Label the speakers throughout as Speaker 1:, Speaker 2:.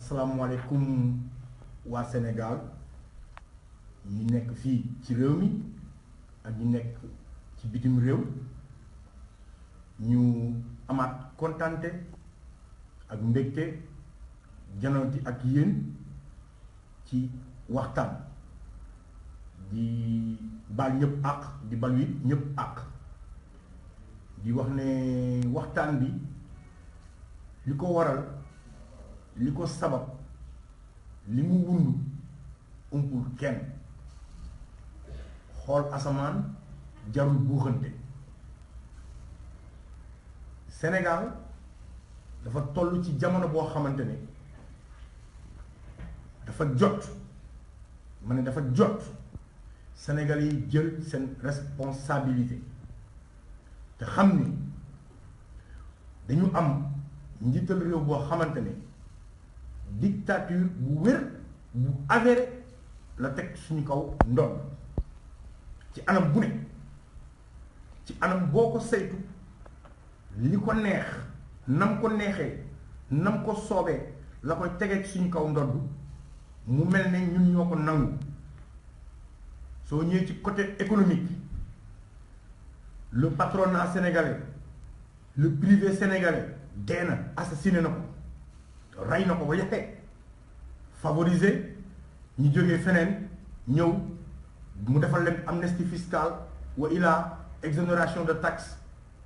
Speaker 1: asalaamaaleykum waa Sénégal ñi nekk fii ci réew mi ak ñi nekk ci bitim réew ñu amaat kontante ak mbégte janooti ak yéen ci waxtaan di bal ñëpp àq di balu it ñëpp àq di wax ne waxtaan bi li ko waral li ko sabab li mu wund umpul kenn xool asamaan jarul buuxante Sénégal dafa toll ci jamono boo xamante ne dafa jot ma ne dafa jot Sénégal yi jël seen responsabilité te xam ni dañu am njiital réew boo xamante ne dictature bu wér bu avéré la teg suñu kaw ndoon ci anam bu ne ci anam boo ko saytu li ko neex nam ko neexee nam ko soobee la koy tegee ci suñu kaw ndodd mu mel ne ñun ñoo ko nangu soo ñëwee ci côté économique le patronat sénégalais le privé sénégalais dee na assassiné na ko rey na ko ba yaxee favoriser ñu jógee feneen ñëw mu defal leen amnistie fiscale wa ilaa exonération de taxes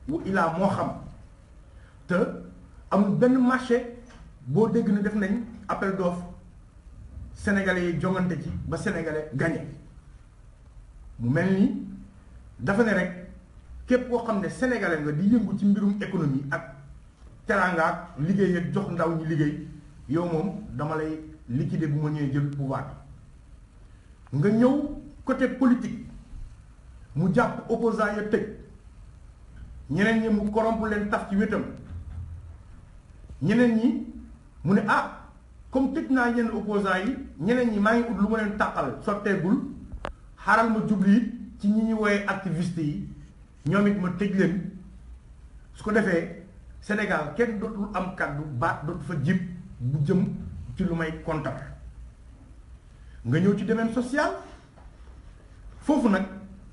Speaker 1: wa ilaa moo xam te amul benn marché boo dégg ne def nañ appel d'offre sénégalais yi jongante ci ba sénégalais gagné mu mel ni dafa ne rek képp koo xam ne sénégalais nga di yëngu ci mbirum économie ak teraanga ak liggéey ak jox ndaw ñi liggéey yow moom dama lay liquider bu ma ñëwee jël pouvoir bi nga ñëw côté politique mu jàpp opposant ya tëj ñeneen ñi mu corrompre leen taf ci wétam ñeneen ñi mu ne comme tëj naa yenn opposant yi ñeneen ñi maa ngi ut lu ma leen tàqal sotteegul xaaral ma jubli it ci ñi ñuy woowee activiste yi ñoom it ma tëj leen su ko defee Sénégal kenn dootul am kàddu baat dootu fa jib bu jëm ci lu may kontar nga ñëw ci domaine social foofu nag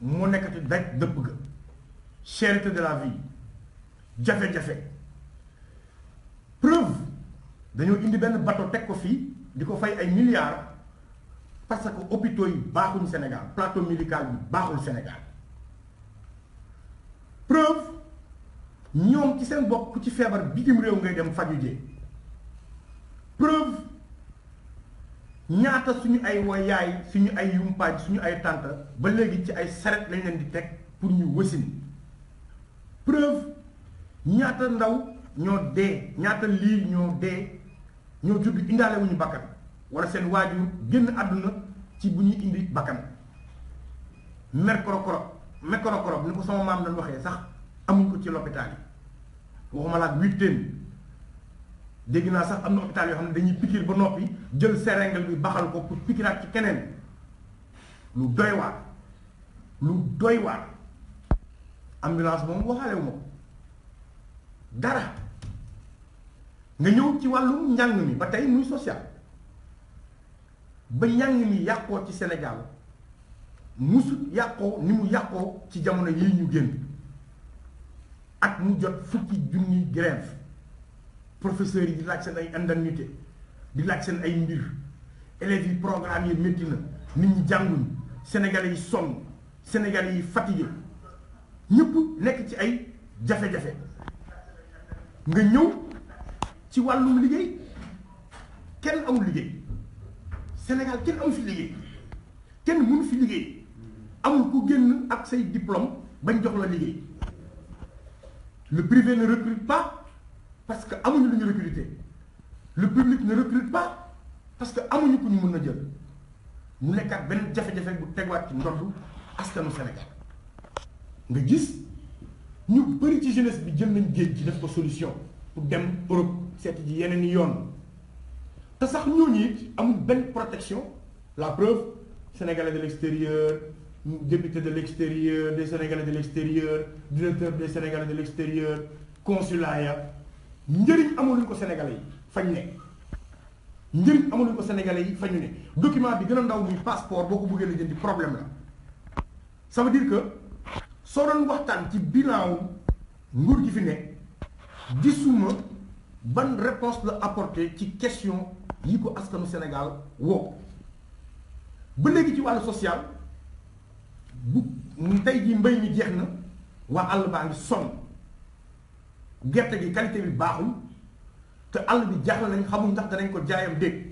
Speaker 1: moo nekkati daj dëpp ga cherté de la vie jafe-jafe preuve dañoo indi benn bateau teg ko fii di ko fay ay milliards parce que hôpitaux yi baaxuñ Sénégal plateau médical bi baaxul Sénégal preuve ñoom ci seen bopp ku ci feebar bitim réew ngay dem faju jee preuve ñaata suñu ay yaay suñu ay yumpaañ suñu ay tànta ba léegi ci ay saret lañ leen di teg pour ñu wasin preuve ñaata ndaw ñoo dee ñaata liir ñoo dee ñoo judd indaale wuñu bakkan wala seen waajur génn àdduna ci bu ñuy indi bakkan mercrocrop ni ko sama maam doon waxee sax amuñ ko ci l'hôpital yi waxuma la ak huitaine dégg naa sax am na hôpital yoo xam ne dañuy pikiir ba noppi jël seringue bi baxal ko pour pikiraat ci keneen lu doy waar ambulance moom waxaalewu ma ko dara nga ñëw ci wàllum njàng mi ba tey muy social ba njàng mi yàqoo ci Sénégal musut yàqoo ni mu yàqoo ci jamono yi ñu génn at mu jot fukki junni grève professeurs yi di laaj seen ay indemnité di laaj seen ay mbir élèves yi programme yi métti na nit ñi jànguñ sénégalais yi sonn sénégalais yi fatigué ñëpp nekk ci ay jafe-jafe nga ñëw ci wàllum liggéey kenn amul liggéey Sénégal kenn amul fi liggéey kenn mënu fi liggéey amul ku génn ak say diplôme bañ jox la liggéey le privé ne recrute pas parce que amuñu lu ñu recruter le public ne recrute pas parce que amuñu ku ñu mën a jël mu nekkaat benn jafe-jafe bu tegwaat ci ndoddu askanu Sénégal nga gis ñu bëri ci jeunesse bi jël nañ géej gi def ko solution pour dem Europe seeti ji yeneen i yoon te sax ñooñu it amul benn protection la preuve sénégalais de l'extérieur député de l'extérieur des sénégalais de l'extérieur directeur des sénégalais de l'extérieur consulat ya njëriñ amuluñ ko sénégalais yi fañ ne njëriñ amaluñ ko sénégalais yi fa ñu ne document bi gën a ndaw muy passeport boo ko bëggee la jëndi problème la. ça veut dire que soo doon waxtaan ci bilan wu nguur gi fi ne gisuma ban réponse la apporté ci question yi ko askanu Sénégal woo ba léegi ci wàllu social bu tey jii mbay mi jeex na waa àll baa ngi sonn gerte gi qualité bi baaxul te àll bi jaaxle nañ xamul ndax danañ ko jaayam dégg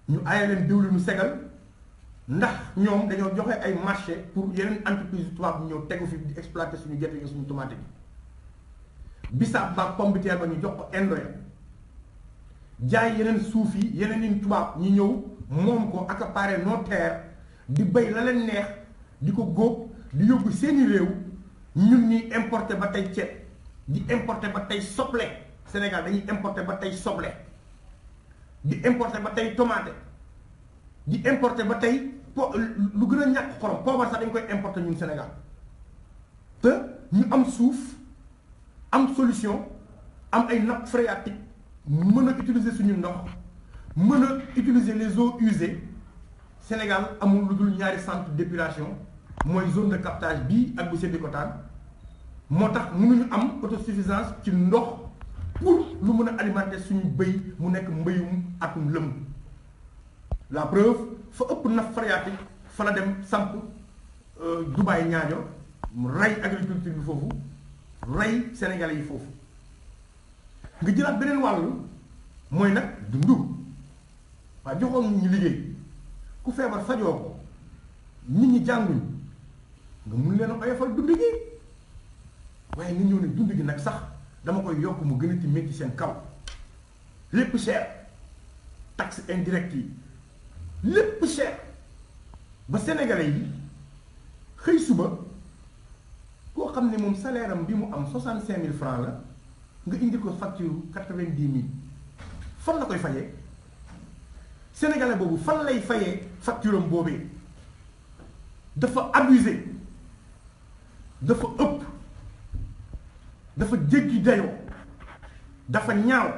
Speaker 1: ñu aaye leen diwlinu segal ndax ñoom dañoo joxe ay marché pour yeneen entreprise tubaab bi ñëw tegu fi di exploiter suñu gerte gi suñu tomate bi bisaab ba pomme de terre ba ñu jox ko indo ya jaay yeneen suuf yi yeneen i tubaab ñi ñëw moom ko accaparer nos terres di bay la leen neex di ko góob di yóbbu seeni réew ñun ñuy importer ba tey ceeb di importer ba tey soble Sénégal dañuy importer ba tey soble di importer ba tey tomate di importer ba tey lu gën a ñàkk xorom poobar sax dañ koy importer ñun Sénégal te ñu am suuf am solution am ay nappes phréatiques mën a utiliser suñu ndox mën a utiliser les eaux usées Sénégal amul lu dul ñaari centre d'épuration mooy zone de captage bii ak bu Sébikotane moo tax mënuñu am autosuffisance ci ndox pour lu mën a alimenter suñu bëy mu nekk mbéyum atum lëm la preuve fa ëpp nappe phréatique fa la dem samp Dubaï ñaajo mu rey agriculture bi foofu rey sénégalais yi foofu nga jëlaat beneen wàllu mooy nag dundu waaye joxoon ñu liggéey ku feebar fajoo ko nit ñi jànguñ nga mun leen a oyofal dund gi waaye nga ñëw ne dund gi nag sax dama koy yokk mu gën a ti métti seen kaw lépp cher taxe indirecte yi lépp cher ba sénégalais yi xëy suba koo xam ne moom salaire am bi mu am 65 000 francs la nga indi ko facture 90 000 fan la koy fayee sénégalais boobu fan lay fayee facture am boobee dafa abusé dafa ëpp dafa jéggi dayoo dafa ñaaw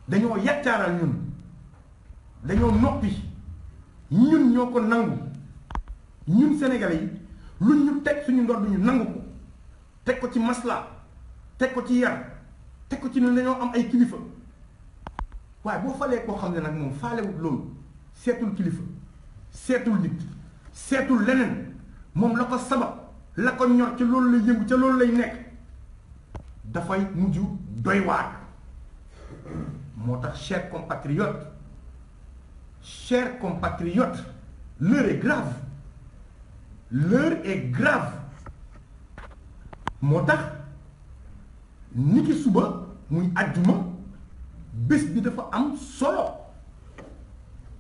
Speaker 1: dañoo yaccaaral ñun dañoo noppi ñun ñoo ko nangu ñun sénégalais yi luñ ñu teg suñu ndodd ñu nangu ko teg ko ci masla teg ko ci yar teg ko ci ne dañoo am ay kilifa waaye boo falee koo xam ne nag moom faalewut loolu seetul kilifa seetul nit seetul leneen moom la ko sabab la ko ñor ci loolu lay yëngu ca loolu lay nekk dafay mujj doy waar moo tax chers compatriotes l'heure est grave moo tax ni ki suba muy àjjuma bés bi dafa am solo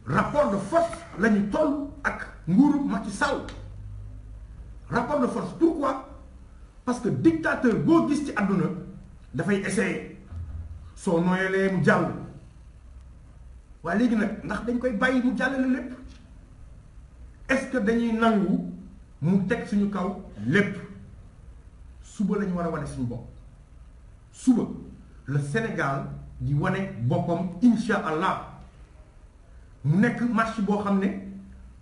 Speaker 1: rapport de force la ñu toll ak nguuru Macky Sall rapport de force pourquoi parce que dictateur boo gis ci àdduna dafay essayer soo nooyalee mu jàll waaye léegi nag ndax dañ koy bàyyi mu jàllale lépp est-ce que dañuy nangu mu teg suñu kaw lépp suba lañu war a wane suñu bopp suba le Sénégal di wane boppam insha allah mu nekk marche boo xam ne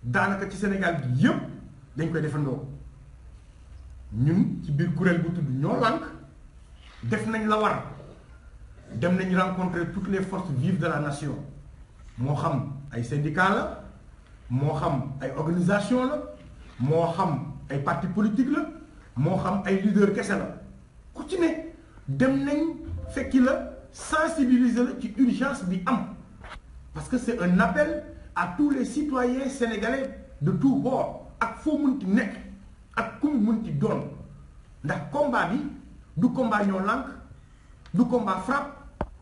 Speaker 1: daanaka ci Sénégal gi yëpp dañ koy defandoo ñun ci biir kuréel bu tudd ñoo lànk def nañ la war dem nañ rencontrer toutes les forces vives de la nation moo xam ay syndicats la moo xam ay organisation la moo xam ay partis politiques la moo xam ay leaders kese la ku ci ne dem nañ fekki la sensibiliser la ci urgence bi am parce que c'est un appel à tous les citoyens sénégalais de tous bords ak foo munti nekk ak ku mu munti doon ndax combat bi du combat ñoo lànk du combat frappe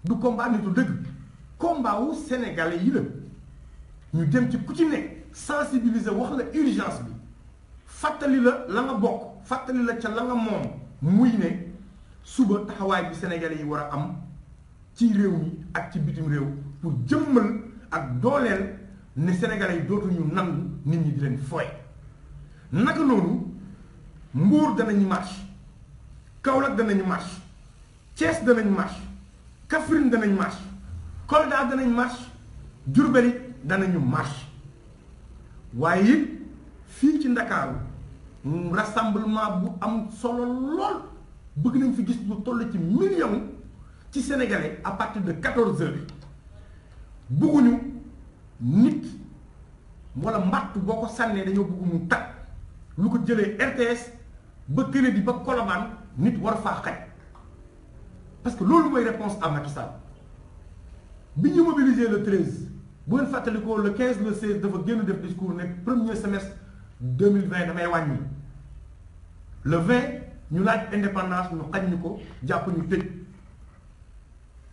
Speaker 1: du combat nitu dëgg combat wu sénégalais yi la ñu dem ci ku ci ne sensibiliser wax la urgence bi fàttali la la nga bokk fàttali la ca la nga moom muy ne suba taxawaay bi sénégalais yi war a am ci réew mi ak ci bitim réew pour jëmmal ak dooleel ne sénégalais yi dootuñu nangu nit ñi di leen fooy naka noonu Mbour danañu marche Kaolack danañu marche Thiès danañu marche Kaffrine danañ marche Kolda danañ marche Diourbel it danañu marche waaye it fii ci Ndakaaru rassemblement bu am solo lool bëgg nañ fi gis lu toll ci million ci sénégalais à partir de 14 heures bëgguñu nit wala mbatt boo ko sànnee dañoo bëgg mu tag lu ko jëlee RTS ba Kennedy ba Colobane nit war faa xaj parce que loolu mooy réponse à Macky Sall bi ñu mobiliser le 13 bu ngeen fàttalikoo le 15 le 16 dafa génn def discours nekk premier semestre 2020 damay wàññi le 20 ñu laaj indépendance ñu xañ ñu ko jàpp ñu tëj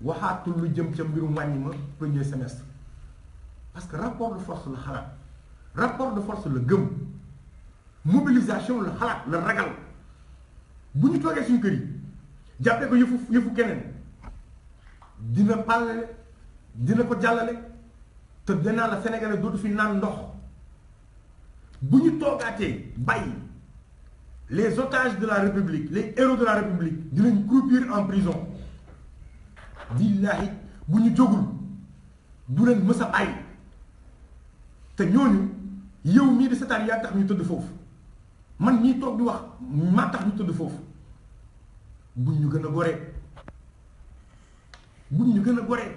Speaker 1: waxaatul lu jëm ca mbirum wàññi ma premier semestre parce que rapport de force la xalaat rapport de force la gëm mobilisation la xalaat la ragal bu ñu toogee suñu kër yi jàppee ko yëfu keneen dina pàllale dina ko jàllale te danaa la Sénégalais dootu fi naan ndox bu ñu toogaatee bàyyi les otages de la République les héros de la République dinañ croupir en prison billahi bu ñu jógul du leen mës a bàyyi te ñooñu yow mii di seetaan yaa tax ñu tëdd foofu man ñii toog di wax maa tax ñu tëdd foofu buñ ñu gën a goree buñ ñu gën a goree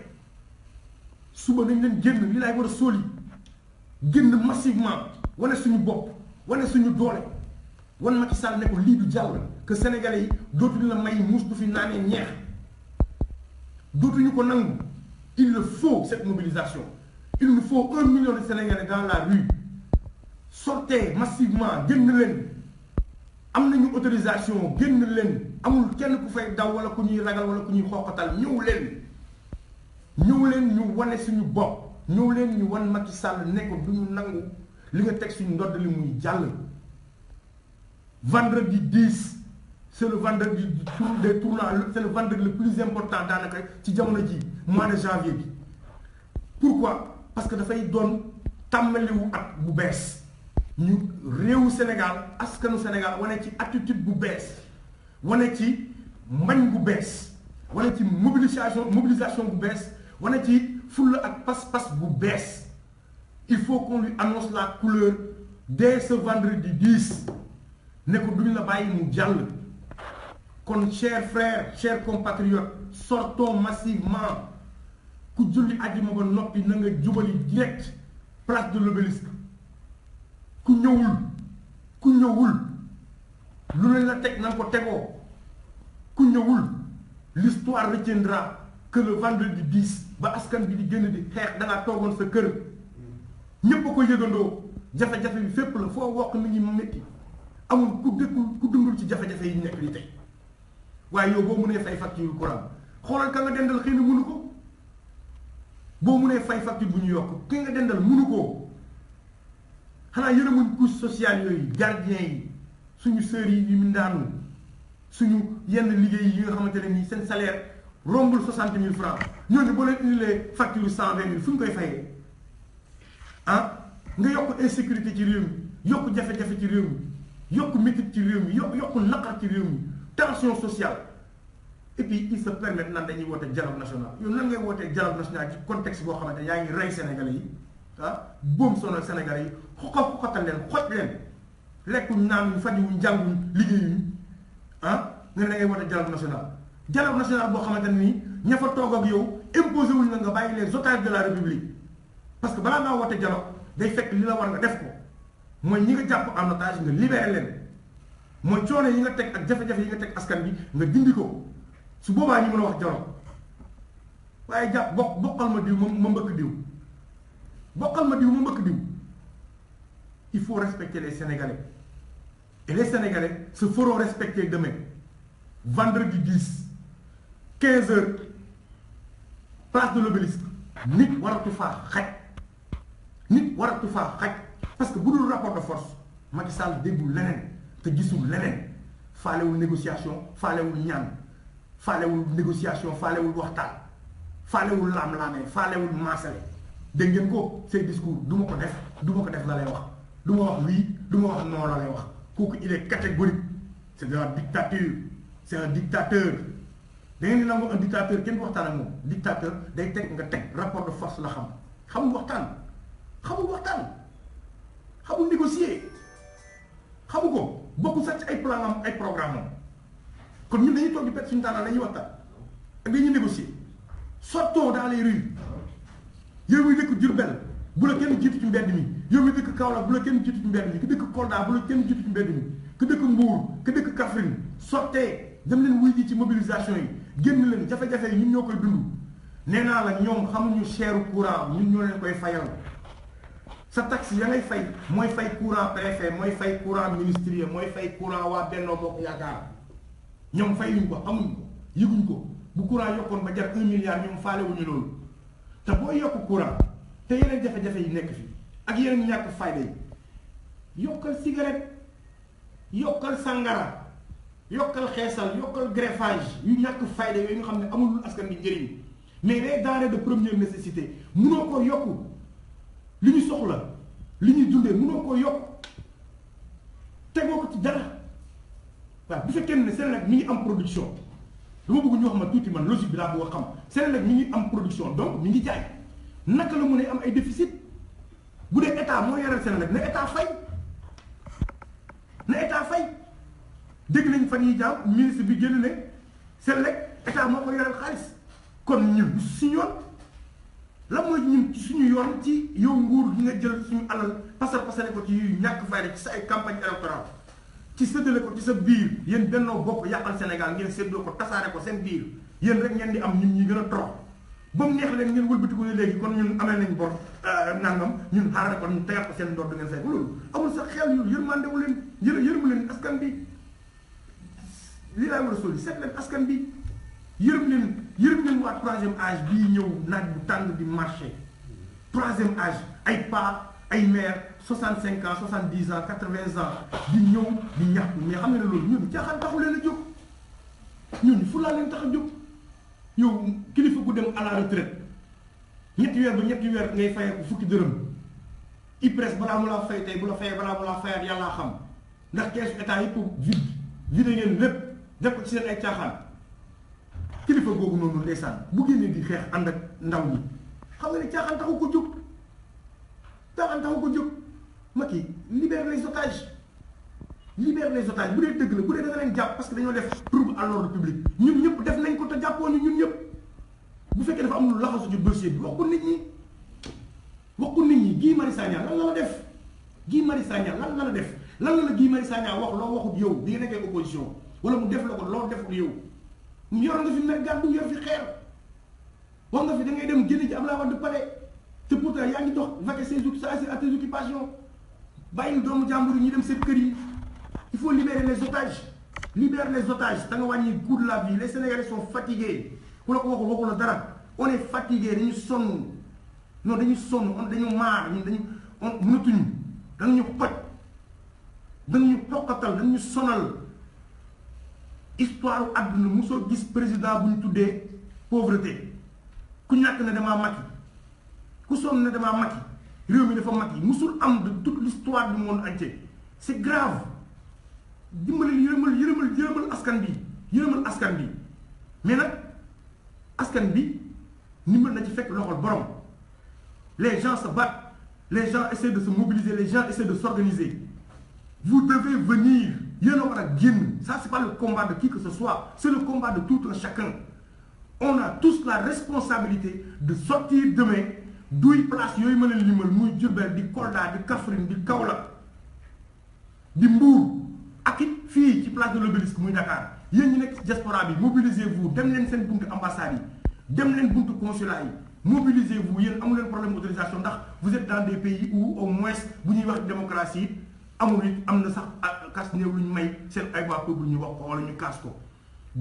Speaker 1: suba nañ leen génn li laay war a sóoli génn massivement wane suñu bopp wane suñu doole wan Macky Sall ne ko lii du jàll que sénégalais yi dootuñu la may muus du fi naanee ñeex dootuñu ko nangu il le faut cette mobilisation il nous faut 1 million de Sénégalais dans la rue sortez massivement génn leen am nañu autorisation génn leen amul kenn ku fay daw wala ku ñuy ragal wala ku ñuy xooqatal ñëw leen ñu wane suñu bopp ñëw leen ñu wan Macky Sall ne ko du ñu nangu li nga teg suñu ndodd li muy jàll. Vendredi 10 c'est le vendredi du tour des tournants c'est le vendredi le plus important daanaka ci jamono ji mois de janvier bi pourquoi parce que dafay doon tàmmaliwu at bu bees ñu réewu Sénégal askanu Sénégal wane ci attitude bu bees wane ci mbañ bu bees wane ci mobilisation bu bees wane ci fulla ak pas-pas bu bees il faut qu'on lui annonce la couleur dès ce vendredi 10 ne ko duñ la bàyyi mu jàll kon chers frères chers compatriotes sortons massivement ku julli àjjuma ba noppi na nga jubali direct place de l'Obélisque ku ñëwul lu leen la teg na nga ko tegoo ku ñëwul l'histoire retiendra que le vendredi 10 ba askan bi di génn di xeex dangaa toogoon sa kër ñépp a ko yëgandoo jafe-jafe bi fépp la foo wokk mi ngi métti amul ku dundul ci jafe-jafe yi nekk li tey waaye yow boo mënee fay facture courant xoolal ka nga dendal xëy na mënu ko boo mënee fay facture bu ñu yokk ki nga dendal mënu koo xanaa yërëmuñ couche sociale yooyu gardien yi suñu sœurs yi yu mindaanu suñu yenn liggéey yi nga xamante ne nii seen salaire rombul 60 000 francs ñooñu boo leen indilee facture 120 000 fu ñu koy fayee ah nga yokk insécurité ci réew mi yokk jafe-jafe ci réew mi yokk métit ci réew mi yokk naqar ci réew mi tension sociale et puis ils se permettent nan dañuy woote dialogue national yow nan ngay wootee dialogue national ci contexte boo xamante yaa ngi rey Sénégalais yi ah boom sonal Sénégalais yi xoxatal leen xoj leen lekkuñ naanuñ fajuwuñ jànguñ liggéeyuñ ah nga ne da ngay woote dialogue national boo xamante ne nii ña fa toog ak yow imposé wuñ la nga bàyyi les otages de la République parce que balaa ngaa woote dialogue day fekk li la war nga def ko mooy ñi nga jàpp en otage nga libéré leen mooy coono yi nga teg ak jafe-jafe yi nga teg askan bi nga dindi ko su boobaa ñu mën a wax dialogue waaye jàpp bokkal ma diw ma mbëkk diw bokkal ma diw ma mbëkk diw il faut respecter les Sénégalais et les Sénégalais se feront respecter demain vendredi 10 15 heures place de l'Obélisque nit waratu faa xaj parce que bu dul rapport de force Macky Sall déggul leneen te gisul leneen faalewul négociation faalewul ñaan faalewul négociation faalewul waxtaan faalewul laam-laamee faalewul maasale dégg ngeen ko ces discours du ma ko def la lay wax du ma wax oui du ma wax non la lay wax kooku il est catégorique c'est de la dictature c'est un dictateur da ngeen di nangu un dictateur kenn waxtaan ak moom dictateur day teg nga teg rapport de force la xam xamul waxtaan xamul négocier xamu ko bokku sax ci ay plan am ay programme am kon ñun dañuy toog di pet suñu temps dañuy waxtaan ak dañuy négocier sortons dans les rues yow mi dëkk Diourbel bu la kenn jiitu ci mbedd mi yow mi dëkk Kaolack bu la kenn jiitu ci mbedd mi ku dëkk Kolda bu la kenn jiitu ci mbedd mi ku dëkk Mbour ku dëkk Kaffrine sortez dem leen wuy ji ci mobilisation yi génn leen jafe-jafe yi ñun ñoo koy dund nee naa la ñoom xamuñu cher courant ñun ñoo leen koy fayal sa taxe ya ngay fay mooy fay courant préfet mooy fay courant ministériel mooy fay courant waa Benno Bokk Yaakaar ñoom fayuñ ko xamuñ ko yëguñ ko bu courant yokkoon ba jar 1 milliard ñoom faalewuñu loolu te boo yokk courant te yeneen jafe-jafe yi nekk fi ak yeneen ñàkk fayda yi yokkal cigarette yokkal sangara yokkal xeesal yokkal greffage yu ñàkk fayda yooyu nga xam ne amul askan bi njëriñ mais les denrées de première nécessité mënoo ko yokk li ñu soxla li ñuy dundee mënoo ko yokk tegoo ko ci dara waaw bu fekkee ne Senelec mi ngi am production dama bëgg ñu wax ma tuuti man logique bi laa bëgg a xam Senelec mi ngi am production donc mi ngi jaay naka la mu ne am ay déficit bu dee état moo yoral Senelec na état fay dégg nañ fan yi jaaw ministre bi génn ne Senelec état moo ko yoral xaalis kon ñun suñu yoon la mooy ñun ci suñu yoon ci yow nguur gi nga jël suñu alal pasale ko ci yu ñàkk fayda ci sa ay campagne électorale ci séddale ko ci sa biir yéen Benno Bokk Yàqal Sénégal ngeen séddoo ko tasaare ko seen biir yéen rek ngeen di am ñun ñi gën a torox ba mu neex leen ngeen wëlbatiku ne léegi kon ñun amee nañ bor nangam ñun xaaral kon ñu tegaat ko seen ndoor du ngeen fay ko loolu amul sax xel yu yërmande wu leen yërmu leen askan bi lii laay war a soli seet leen askan bi yërëm leen waa troisième âge bii ñëw naaj bu tàng di marché troisième âge ay pa ay mère 65 ans 70 ans 80 ans di ñëw di ñaxtu mais xam nga ne loolu ñun caaxaan taxu leen a jóg ñun fu laa leen tax a jóg yow kilifa gu dem à la retraite ñetti weer ba ñetti weer ngay fayeeku fukki dërëm IPRES balaa mu laa fay tey bu la fayee balaa mu laa fayaat yàllaa xam ndax keesu état yëpp vide ngeen lépp def ko ci seen ay caaxaan kilifa googu noonu ndeysaan bu génnee di xeex ànd ak ndaw ñi xam nga ne caaxaan taxu ko jóg Macky libère les otages bu dee dëgg la bu dee da nga leen jàpp parce que dañoo def trouble à l'ordre public ñun ñëpp def nañ ko te jàppoo ñu ñun ñëpp bu fekkee dafa am lu laxasu ci dossier bi wax ko nit ñi Guy Marius Sagna lan la def lan la def lan la Guy Marius Sagna wax loo waxut yow bi nga nekkee opposition wala mu def la ko loo defut yow yor nga fi mer gàddu yor fi xeer wax nga fi da ngay dem jëli ci Abdoulaye Wade palais te pourtant yaa ngi dox vaquer à tes occupations bàyyil doomu jàmbur yi ñu dem seen kër yi il faut libérer les otages da nga wàññi coût de la vie les Sénégalais sont fatigués ku la ko waxul la dara on est fatigué dañu sonn dañu maar ñun mënatuñu danañu xoj danañu poqatal danañu sonal histoire àdduna mosoo gis président bu ñu tuddee pauvreté ku ñàkk ne damaa Macky ku sonn ne damaa Macky réew mi dafa Macky musul am de toute l'histoire du monde entier c'est grave dimbali yërëmal askan bi mais nag askan bi ndimbal na ci fekk loxol borom les gens se battent les gens essaient de se mobiliser les gens essaient de s'organiser vous devez venir yéen a war a génn ça c'est pas le combat de qui que ce soit c'est le combat de tout un chacun on a tous la responsabilité de sortir demain duy place yooyu mën a limal muy Diourbel di Kolda di Kaffrine di Kaolack di Mbour ak it fii ci place de l'Obélisque muy Dakar yéen ñi nekk ci diaspora bi mobilisez-vous dem leen seen buntu ambassade yi dem leen buntu consulat yi mobilisez-vous yéen amu leen problème d'autorisation ndax vous êtes dans des pays où au moins bu ñuy wax démocratie amul it am na sax kas néew lu ñu may seen ay waa peuple ñu wax ko wala ñu kaas ko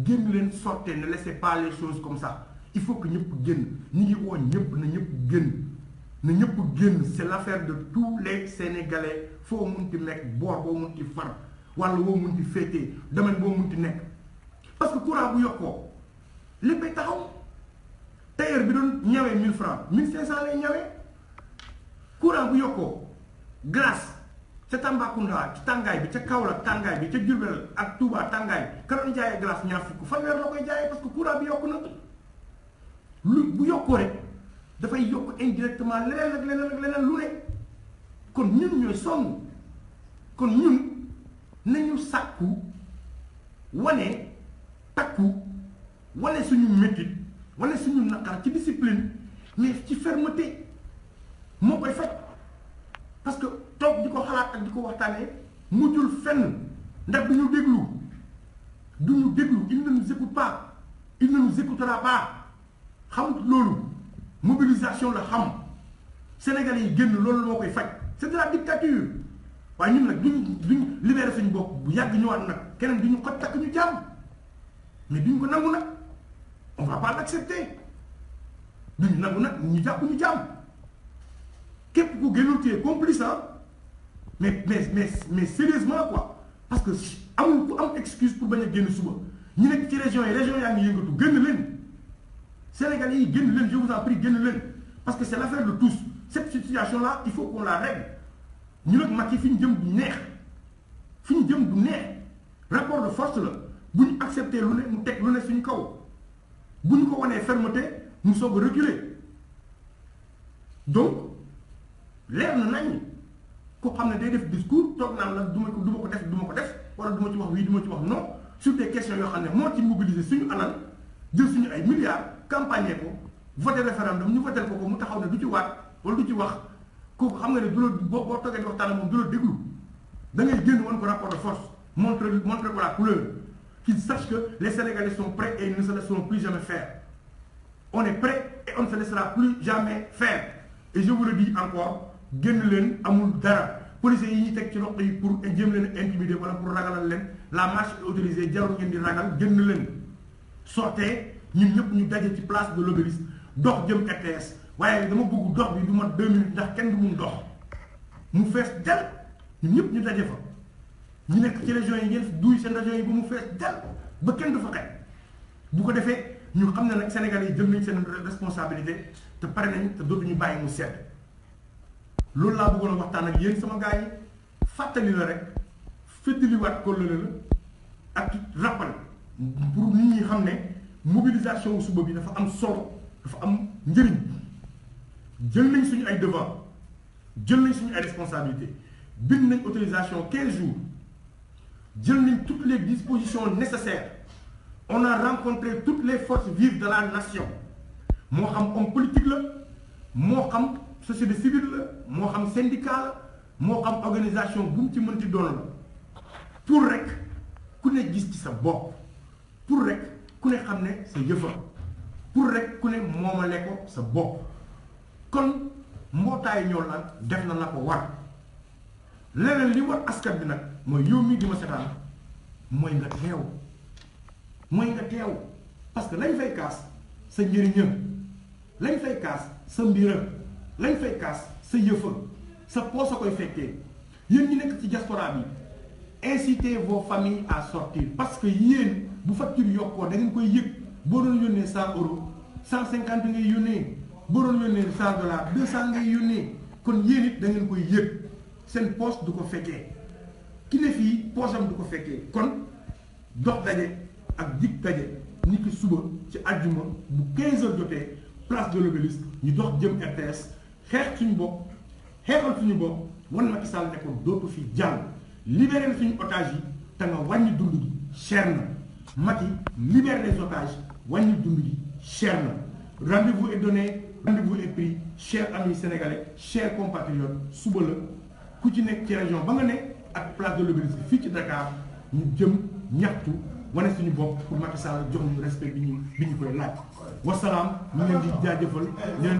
Speaker 1: génn leen sortez ne laissez pas les choses comme ça il faut que ñëpp génn ñi ngi woo ñëpp na ñëpp génn c'est l'affaire de tous les Sénégalais foo munti nekk boor boo munti far wala boo munti féetee domaine boo munti nekk parce que courant bu yokkoo léppay taxaw tailleur bi doon ñawee 1000 francs 1500 lay ñawee courant bu yokkoo glace ca Tambacounda ci tàngaay bi ca Kaolack tàngaay bi ca Diourbel ak Touba tàngaay bi ka doon jaayee glace ñaar fukk fanweer la koy jaayee parce que courant bi yokku na lu bu yokkoo rek dafay yokk indirectement leneen ak leneen ak leneen lu ne kon ñun ñooy sonn kon ñun nañu sàkku wane takku wane suñu métit wane suñu naqar ci discipline mais ci fermeté moo koy faj parce que toog di ko xalaat ak di ko waxtaanee mujjul fenn ndax du ñu déglu il ne nous écoute pas il ne nous écoutera pas xamut loolu mobilisation la xam Sénégalais yi génn loolu moo koy faj c'est de la dictature waaye ñun nag duñ libéré suñu bopp bu yàgg ñëwaat nag keneen duñu xoj takk ñu jàmm mais duñ ko nangu nag on va pas l'accepter duñ nangu nag ñu jàpp ñu jàmm képp ku génnul tu es complice mais sérieusement quoi parce que amul ku am excuse pour bañ a génn suba ñu nekk ci région yaa ngi yëngatu génn leen Sénégalais yi génn leen je vous en prie génn leen parce que c'est l'affaire de tous cette situation là il faut qu'on la règle ñu nag Macky fi ñu jëm du neex rapport de force la bu ñu accepté lu ne mu teg lu ne suñu kaw bu ñu ko wanee fermeté mu soog a reculer donc leer na nañ ko xam ne day def discours toog naan la du ma ko def wala du ma ci wax oui du ma ci wax non sur des questions yoo xam ne moo ci mobiliser suñu alal jël suñu ay milliards campagne ko voté référendum ñu voté ko mu taxaw ne du ci waat wala du ci wax kooku xam nga ne du la boo toogee di waxtaan moom du la déglu da ngay génn woon ko rapport de force montre ko la couleur qu'ils sachent que les Sénégalais sont prêts et ils ne se laisseront plus jamais faire on est prêts et on ne se laissera plus jamais faire et je vous le dis encore génn leen amul dara policiers yi ñu teg ci loxo yi pour jéem leen intimider wala pour ragalal leen la marche est autorisée jarul ngeen di ragal génn leen sortez ñun ñëpp ñu daje ci place de l'Obélisque dox jëm RTS waaye dama bëgg dox bi du mat 2 minutes ndax kenn du mun dox mu fees del ñun ñëpp ñu daje fa ñu nekk ci régions yi ngeen duy seen régions yi ba mu fees del ba kenn du fa xaj bu ko defee ñu xam ne nag Sénégalais yi jëm nañ seen responsabilité te pare nañ te dootuñu bàyyi mu sedd loolu laa bëggoon a waxtaan ak yéen sama gars yi fàttali la rek feddaliwaat kóllëre la ak rappel pour nit ñi xam ne mobilisation suba bi dafa am solo dafa am njëriñ jël nañ suñu ay devant jël nañ suñu ay responsabilité bind nañ autorisation 15 jours jël nañ toutes les dispositions nécessaires on a rencontré toutes les forces vives de la nation moo xam homme politique la moo xam société civile la moo xam syndicat la moo xam organisation bu mu ci mënti doon la pour rek ku ne gis ci sa bopp pour rek ku ne xam ne sa yëfa pour rek ku ne moomale ko sa bopp kon mbootaay ñoo la def na ko war leneen li war askan bi nag mooy yow mii di ma setaan mooy nga teew parce que lañ fay kaas sa njëriñam lañ fay kaas sa mbiram lañ fay kaas sa yëfa sa poos a koy fekkee yéen ñi nekk ci diaspora bi incitez vos familles à sortir parce que yéen bu facture yokkoo da ngeen koy yëg boo doon yónnee 100 euros 150 ngay yónnee boo doon yónnee $100 200 ngay yónnee kon yéen it da ngeen koy yëg seen poos du ko fekkee ki ne fii poosam du ko fekkee kon dox daje ak dig daje ni ki suba ci àjjuma bu 15h jotee place de l'Obélisque ñu dox jëm RTS xeex suñu bopp xeexal suñu bopp wan Macky Sall ne ko dootu fi jàll libérer suñu otages yi te nga wàññi dund gi cher na Macky libère les otages wàññi dund gi cher na rendez-vous est donné rendez-vous est pris chers amis sénégalais chers compatriotes suba la ku ci nekk ci région ba nga ne ak place de l'Obélisque fii ci Dakar ñu jëm ñaxtu wane suñu bopp pour Macky Sall jox ñu respect bi ñu koy laaj wasalaam ñu leen di jaajëfal